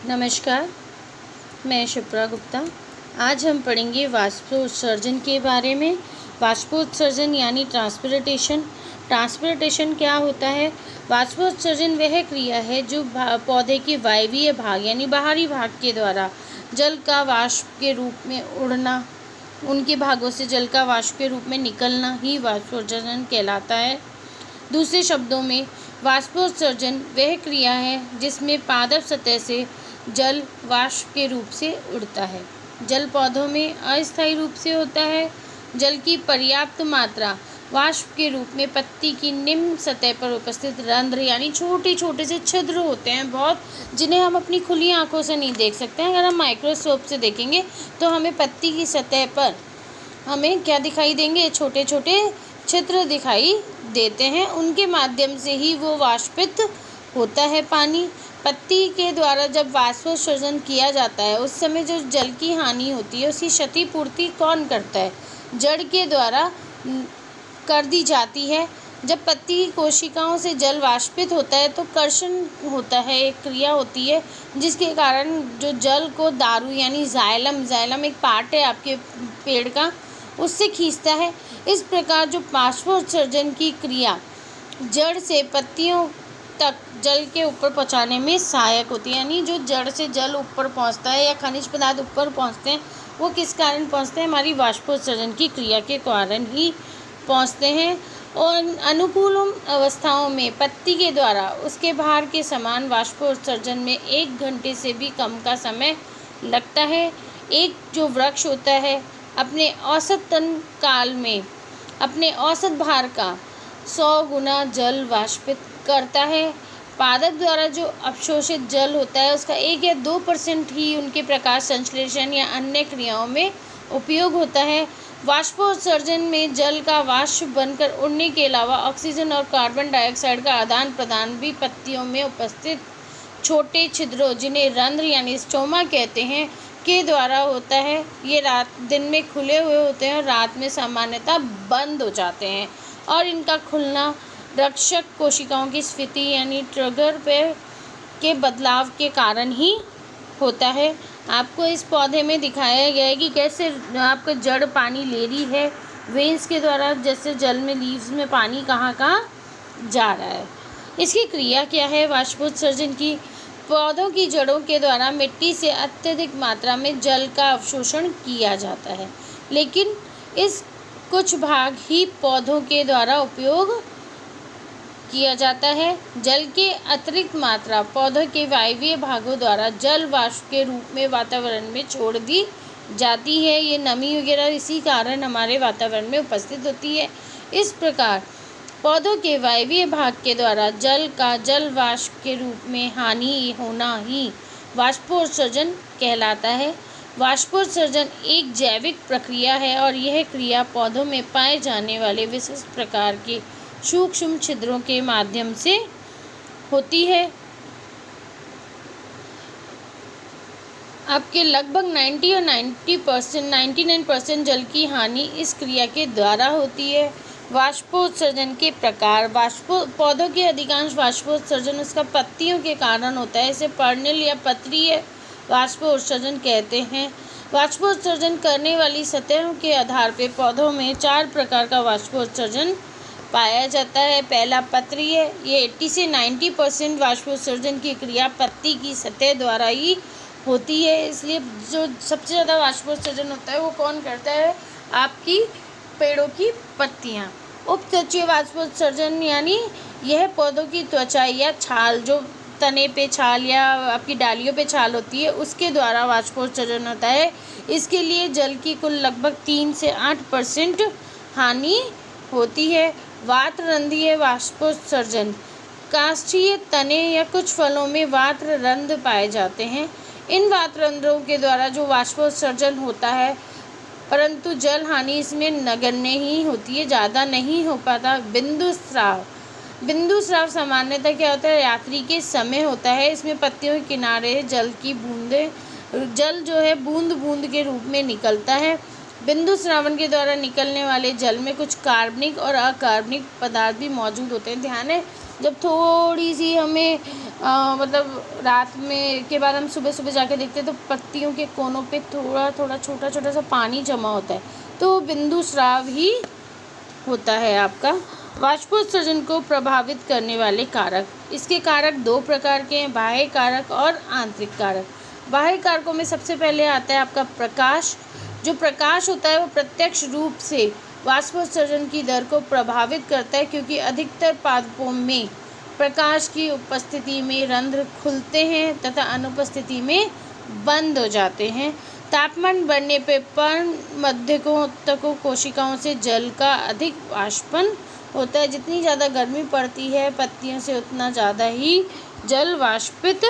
नमस्कार, मैं शिप्रा गुप्ता। आज हम पढ़ेंगे वाष्पोत्सर्जन के बारे में। वाष्पोत्सर्जन यानी ट्रांसपिरेटेशन। ट्रांसपिरेटेशन क्या होता है? वाष्पोत्सर्जन वह क्रिया है जो पौधे के वायवीय भाग यानी बाहरी भाग के द्वारा जल का वाष्प के रूप में उड़ना, उनके भागों से जल का वाष्प के रूप में निकलना ही वाष्पोत्सर्जन कहलाता है। दूसरे शब्दों में, वाष्पोत्सर्जन वह क्रिया है जिसमें पादप सतह से जल वाष्प के रूप से उड़ता है। जल पौधों में अस्थायी रूप से होता है। जल की पर्याप्त मात्रा वाष्प के रूप में पत्ती की निम्न सतह पर उपस्थित रंध्र यानी छोटे छोटे से छिद्र होते हैं बहुत, जिन्हें हम अपनी खुली आंखों से नहीं देख सकते हैं। अगर हम माइक्रोस्कोप से देखेंगे तो हमें पत्ती की सतह पर हमें क्या दिखाई देंगे? छोटे छोटे छिद्र दिखाई देते हैं। उनके माध्यम से ही वो वाष्पित होता है पानी। पत्ती के द्वारा जब वाष्पोत्सर्जन किया जाता है उस समय जो जल की हानि होती है उसकी क्षतिपूर्ति कौन करता है? जड़ के द्वारा कर दी जाती है। जब पत्ती की कोशिकाओं से जल वाष्पित होता है तो कर्षण होता है, एक क्रिया होती है जिसके कारण जो जल को दारू यानी जाइलम एक पार्ट है आपके पेड़ का, उससे खींचता है। इस प्रकार जो वाष्पोत्सर्जन की क्रिया जड़ से पत्तियों तक जल के ऊपर पहुंचाने में सहायक होती है। यानी जो जड़ से जल ऊपर पहुंचता है या खनिज पदार्थ ऊपर पहुंचते हैं, वो किस कारण पहुंचते हैं? हमारी वाष्पोत्सर्जन की क्रिया के कारण ही पहुंचते हैं। और अनुकूल अवस्थाओं में पत्ती के द्वारा उसके भार के समान वाष्पोत्सर्जन में 1 घंटे से भी कम का समय लगता है। एक जो वृक्ष होता है अपने औसत तन काल में अपने औसत भार का 100 गुना जल वाष्पित करता है। पादप द्वारा जो अवशोषित जल होता है उसका 1 या 2% ही उनके प्रकाश संश्लेषण या अन्य क्रियाओं में उपयोग होता है। वाष्पोत्सर्जन में जल का वाष्प बनकर उड़ने के अलावा ऑक्सीजन और कार्बन डाइऑक्साइड का आदान प्रदान भी पत्तियों में उपस्थित छोटे छिद्रों, जिन्हें रंध्र यानी स्टोमा कहते हैं, के द्वारा होता है। ये दिन में खुले हुए होते हैं और रात में सामान्यतः बंद हो जाते हैं, और इनका खुलना रक्षक कोशिकाओं की स्फीति यानी ट्रिगर पे के बदलाव के कारण ही होता है। आपको इस पौधे में दिखाया गया है कि कैसे आपका जड़ पानी ले रही है वेन्स के द्वारा, जैसे जल में लीव्स में पानी कहाँ कहाँ जा रहा है। इसकी क्रिया क्या है वाष्पोत्सर्जन की? पौधों की जड़ों के द्वारा मिट्टी से अत्यधिक मात्रा में जल का अवशोषण किया जाता है, लेकिन इस कुछ भाग ही पौधों के द्वारा उपयोग किया जाता है। जल की अतिरिक्त मात्रा पौधों के वायवीय भागों द्वारा जल वाष्प के रूप में वातावरण में छोड़ दी जाती है। ये नमी वगैरह इसी कारण हमारे वातावरण में उपस्थित होती है। इस प्रकार पौधों के वायवीय भाग के द्वारा जल का जल वाष्प के रूप में हानि होना ही वाष्पोत्सर्जन कहलाता है। वाष्पोत्सर्जन एक जैविक प्रक्रिया है और यह क्रिया पौधों में पाए जाने वाले विशिष्ट प्रकार के सूक्ष्म छिद्रों के माध्यम से होती है। आपके लगभग 90 और 99% जल की हानि इस क्रिया के द्वारा होती है। वाष्पोत्सर्जन के प्रकार। पौधों के अधिकांश वाष्पोत्सर्जन उसका पत्तियों के कारण होता है। इसे पर्णिल या पत्रीय वाष्पोत्सर्जन कहते हैं। वाष्पोत्सर्जन करने वाली सतहों के आधार पर पौधों में 4 प्रकार का वाष्पोत्सर्जन पाया जाता है। पहला पत्रीय, ये 80 से 90% वाष्पोत्सर्जन की क्रिया पत्ती की सतह द्वारा ही होती है। इसलिए जो सबसे ज़्यादा वाष्पोत्सर्जन होता है वो कौन करता है? आपकी पेड़ों की पत्तियाँ। उपत्वचीय वाष्पोत्सर्जन यानी यह पौधों की त्वचा या छाल, जो तने पे छाल या आपकी डालियों पे छाल होती है, उसके द्वारा वाष्पोत्सर्जन होता है। इसके लिए जल की कुल लगभग 3 से 8% हानि होती है। वातरंध्रीय वाष्पोत्सर्जन। काष्ठीय तने या कुछ फलों में वातरंध्र पाए जाते हैं। इन वातरंध्रों के द्वारा जो वाष्पोत्सर्जन होता है, परंतु जल हानि इसमें नगण्य ही होती है, ज़्यादा नहीं हो पाता। बिंदु स्राव सामान्यतः क्या होता है? रात्रि के समय होता है। इसमें पत्तियों के किनारे जल जो है बूंद बूंद के रूप में निकलता है। बिंदु स्रावन के द्वारा निकलने वाले जल में कुछ कार्बनिक और अकार्बनिक पदार्थ भी मौजूद होते हैं। ध्यान है, जब थोड़ी सी हमें मतलब रात में के बाद हम सुबह सुबह जाके देखते हैं तो पत्तियों के कोनों पे थोड़ा थोड़ा छोटा छोटा सा पानी जमा होता है, तो बिंदु स्राव ही होता है आपका। वाष्पोत्सर्जन को प्रभावित करने वाले कारक, इसके कारक दो प्रकार के हैं, बाह्य कारक और आंतरिक कारक। बाह्य कारकों में सबसे पहले आता है आपका प्रकाश। जो प्रकाश होता है वो प्रत्यक्ष रूप से वाष्पोत्सर्जन की दर को प्रभावित करता है, क्योंकि अधिकतर पादपों में प्रकाश की उपस्थिति में रंध्र खुलते हैं तथा अनुपस्थिति में बंद हो जाते हैं। तापमान बढ़ने पर पर्ण मध्यकों कोशिकाओं से जल का अधिक वाष्पन होता है। जितनी ज़्यादा गर्मी पड़ती है पत्तियों से, उतना ज़्यादा ही जल वाष्पित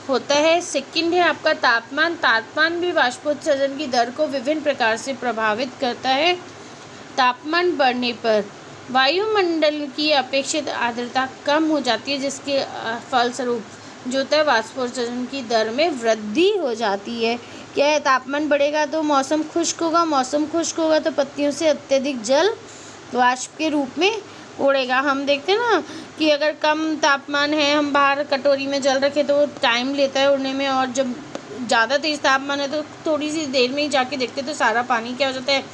होता है। सेकंड है आपका तापमान। तापमान भी वाष्पोत्सर्जन की दर को विभिन्न प्रकार से प्रभावित करता है। तापमान बढ़ने पर वायुमंडल की अपेक्षित आर्द्रता कम हो जाती है, जिसके फलस्वरूप जो होता है वाष्पोत्सर्जन की दर में वृद्धि हो जाती है। क्या है, तापमान बढ़ेगा तो मौसम खुश्क होगा, मौसम खुश्क होगा तो पत्तियों से अत्यधिक जल वाष्प के रूप में उड़ेगा। हम देखते हैं ना कि अगर कम तापमान है, हम बाहर कटोरी में जल रखें तो टाइम लेता है उड़ने में, और जब ज़्यादा तेज़ तापमान है तो थोड़ी सी देर में ही जाके देखते तो सारा पानी क्या हो जाता है,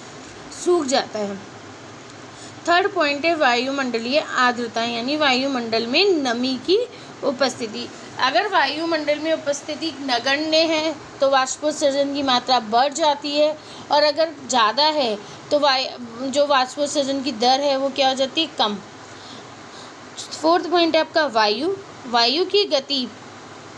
सूख जाता है। थर्ड पॉइंट है वायुमंडलीय आर्द्रता, यानी वायुमंडल में नमी की उपस्थिति। अगर वायुमंडल में उपस्थिति नगण्य है तो वाष्पोत्सर्जन की मात्रा बढ़ जाती है, और अगर ज़्यादा है तो जो वाष्पोत्सर्जन की दर है वो क्या हो जाती है, कम। फोर्थ पॉइंट है आपका वायु। वायु की गति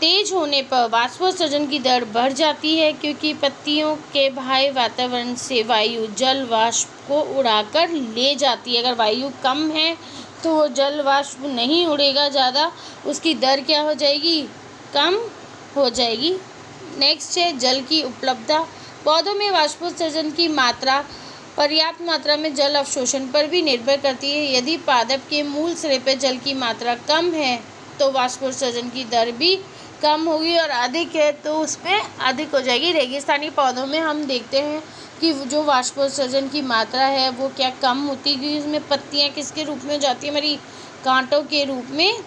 तेज होने पर वाष्पोत्सर्जन की दर बढ़ जाती है, क्योंकि पत्तियों के बाह्य वातावरण से वायु जल वाष्प को उड़ाकर ले जाती है। अगर वायु कम है तो वो जल वाष्प नहीं उड़ेगा ज़्यादा, उसकी दर क्या हो जाएगी, कम हो जाएगी। नेक्स्ट है जल की उपलब्धता। पौधों में वाष्पोत्सर्जन की मात्रा पर्याप्त मात्रा में जल अवशोषण पर भी निर्भर करती है। यदि पादप के मूल सिरे पर जल की मात्रा कम है तो वाष्पोत्सर्जन की दर भी कम होगी, और अधिक है तो उसमें अधिक हो जाएगी। रेगिस्तानी पौधों में हम देखते हैं कि जो वाष्पोत्सर्जन की मात्रा है वो क्या कम होती है, क्योंकि उसमें पत्तियां किसके रूप में हो जाती है, हमारी कांटों के रूप में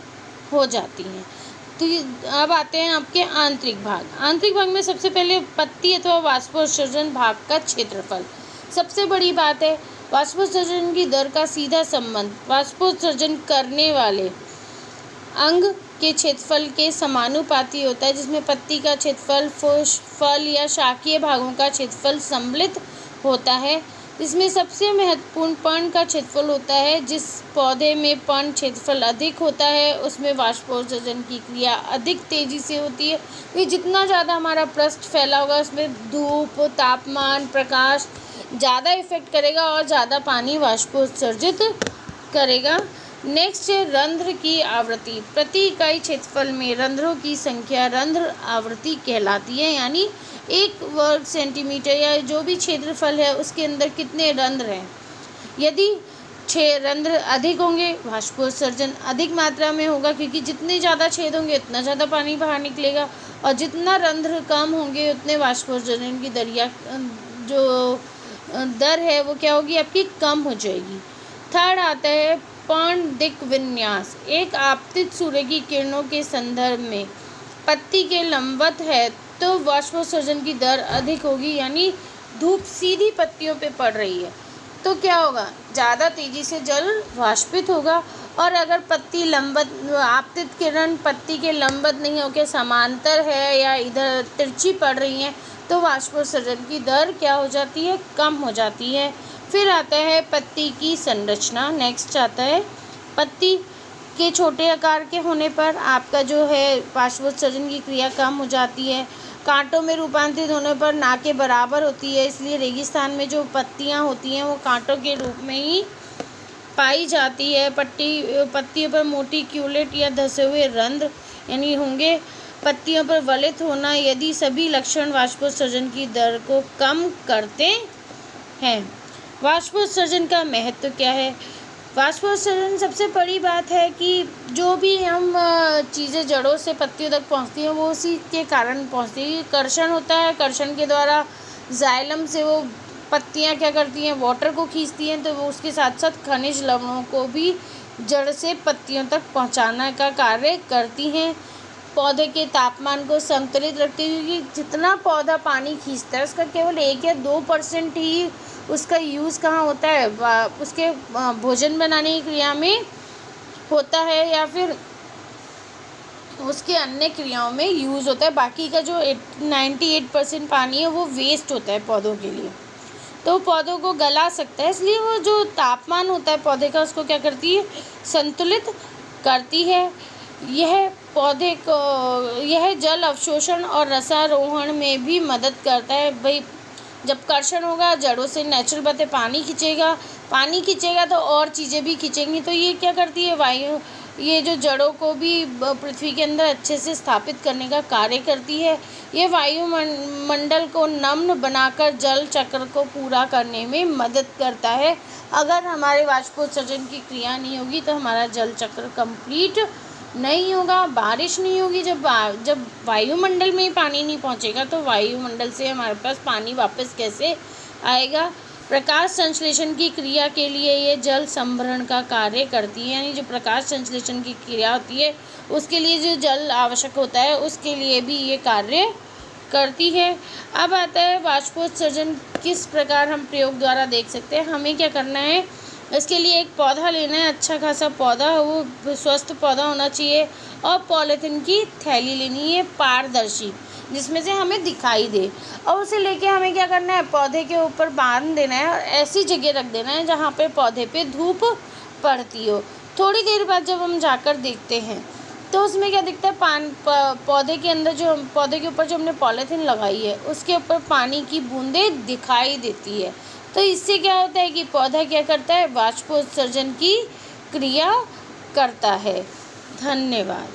हो जाती हैं। तो अब आते हैं आपके आंतरिक भाग। आंतरिक भाग में सबसे पहले पत्ती अथवा वाष्पोत्सर्जन भाग का क्षेत्रफल सबसे बड़ी बात है। वाष्पोत्सर्जन की दर का सीधा संबंध वाष्पोत्सर्जन करने वाले अंग के क्षेत्रफल के समानुपाती होता है, जिसमें पत्ती का क्षेत्रफल, फल या शाकीय भागों का क्षेत्रफल सम्मिलित होता है। इसमें सबसे महत्वपूर्ण पर्ण का क्षेत्रफल होता है। जिस पौधे में पर्ण क्षेत्रफल अधिक होता है उसमें वाष्पोत्सर्जन की क्रिया अधिक तेजी से होती है। ये जितना ज़्यादा हमारा पृष्ठ फैला होगा उसमें धूप, तापमान, प्रकाश ज़्यादा इफेक्ट करेगा और ज़्यादा पानी वाष्पोत्सर्जित करेगा। नेक्स्ट है रंध्र की आवृत्ति। प्रति इकाई क्षेत्रफल में रंध्रों की संख्या रंध्र आवृत्ति कहलाती है, यानी 1 वर्ग सेंटीमीटर या जो भी क्षेत्रफल है उसके अंदर कितने रंध्र हैं। यदि 6 रंध्र अधिक होंगे वाष्पोत्सर्जन अधिक मात्रा में होगा, क्योंकि जितने ज़्यादा छेद होंगे उतना ज़्यादा पानी बाहर निकलेगा, और जितना रंध्र कम होंगे उतने वाष्पोत्सर्जन की दरिया जो दर है वो क्या होगी, आपकी कम हो जाएगी। थर्ड आता है पर्ण दिक् विन्यास। एक आपतित सूर्य की किरणों के संदर्भ में पत्ती के लंबवत है तो वाष्पोत्सर्जन की दर अधिक होगी, यानी धूप सीधी पत्तियों पे पड़ रही है तो क्या होगा, ज़्यादा तेज़ी से जल वाष्पित होगा। और अगर पत्ती लंबवत, आपतित किरण पत्ती के लंबवत नहीं होकर समांतर है या इधर तिरछी पड़ रही हैं तो वाष्पोत्सर्जन की दर क्या हो जाती है, कम हो जाती है। फिर आता है पत्ती की संरचना। नेक्स्ट आता है पत्ती के छोटे आकार के होने पर आपका जो है वाष्पोत्सर्जन की क्रिया कम हो जाती है। कांटों में रूपांतरित होने पर ना के बराबर होती है, इसलिए रेगिस्तान में जो पत्तियां होती हैं वो कांटों के रूप में ही पाई जाती है। पत्तियों पर मोटी क्यूलेट या धसे हुए रंध्र यानी होंगे। पत्तियों पर वलित होना, यदि सभी लक्षण वाष्पोत्सर्जन की दर को कम करते हैं। वाष्पोत्सर्जन का महत्व क्या है। वाष्पोत्सर्जन सबसे बड़ी बात है कि जो भी हम चीज़ें जड़ों से पत्तियों तक पहुंचती हैं वो उसी के कारण पहुंचती है। कर्षण होता है, कर्षण के द्वारा जाइलम से वो पत्तियां क्या करती हैं, वाटर को खींचती हैं, तो वो उसके साथ साथ खनिज लवणों को भी जड़ से पत्तियों तक पहुंचाने का कार्य करती हैं। पौधे के तापमान को संतुलित रखती है, क्योंकि जितना पौधा पानी खींचता है उसका केवल 1 या 2% ही उसका यूज़ कहाँ होता है, उसके भोजन बनाने की क्रिया में होता है या फिर उसके अन्य क्रियाओं में यूज़ होता है। बाकी का जो 98% पानी है वो वेस्ट होता है पौधों के लिए, तो पौधों को गला सकता है। इसलिए वो जो तापमान होता है पौधे का उसको क्या करती है, संतुलित करती है। यह जल अवशोषण और रसारोहण में भी मदद करता है। भाई जब कर्षण होगा जड़ों से नेचुरल बात है, पानी खींचेगा तो और चीज़ें भी खींचेंगी, तो ये क्या करती है, वायु ये जो जड़ों को भी पृथ्वी के अंदर अच्छे से स्थापित करने का कार्य करती है। ये वायुमंडल को नम्र बनाकर जल चक्र को पूरा करने में मदद करता है। अगर हमारे वाष्पोत्सर्जन की क्रिया नहीं होगी तो हमारा जल चक्र कंप्लीट नहीं होगा, बारिश नहीं होगी। जब वायुमंडल में पानी नहीं पहुंचेगा तो वायुमंडल से हमारे पास पानी वापस कैसे आएगा। प्रकाश संश्लेषण की क्रिया के लिए ये जल संभरण का कार्य करती है, यानी जो प्रकाश संश्लेषण की क्रिया होती है उसके लिए जो जल आवश्यक होता है उसके लिए भी ये कार्य करती है। अब आता है वाष्पोत्सर्जन किस प्रकार हम प्रयोग द्वारा देख सकते हैं। हमें क्या करना है, इसके लिए एक पौधा लेना है, अच्छा खासा पौधा, वो स्वस्थ पौधा होना चाहिए, और पॉलीथीन की थैली लेनी है पारदर्शी, जिसमें से हमें दिखाई दे, और उसे लेके हमें क्या करना है, पौधे के ऊपर बांध देना है और ऐसी जगह रख देना है जहाँ पे पौधे पे धूप पड़ती हो। थोड़ी देर बाद जब हम जाकर देखते हैं तो उसमें क्या दिखता है, पौधे के अंदर जो पौधे के ऊपर जो हमने पॉलीथीन लगाई है उसके ऊपर पानी की बूंदें दिखाई देती है। तो इससे क्या होता है कि पौधा क्या करता है, वाष्पोत्सर्जन की क्रिया करता है। धन्यवाद।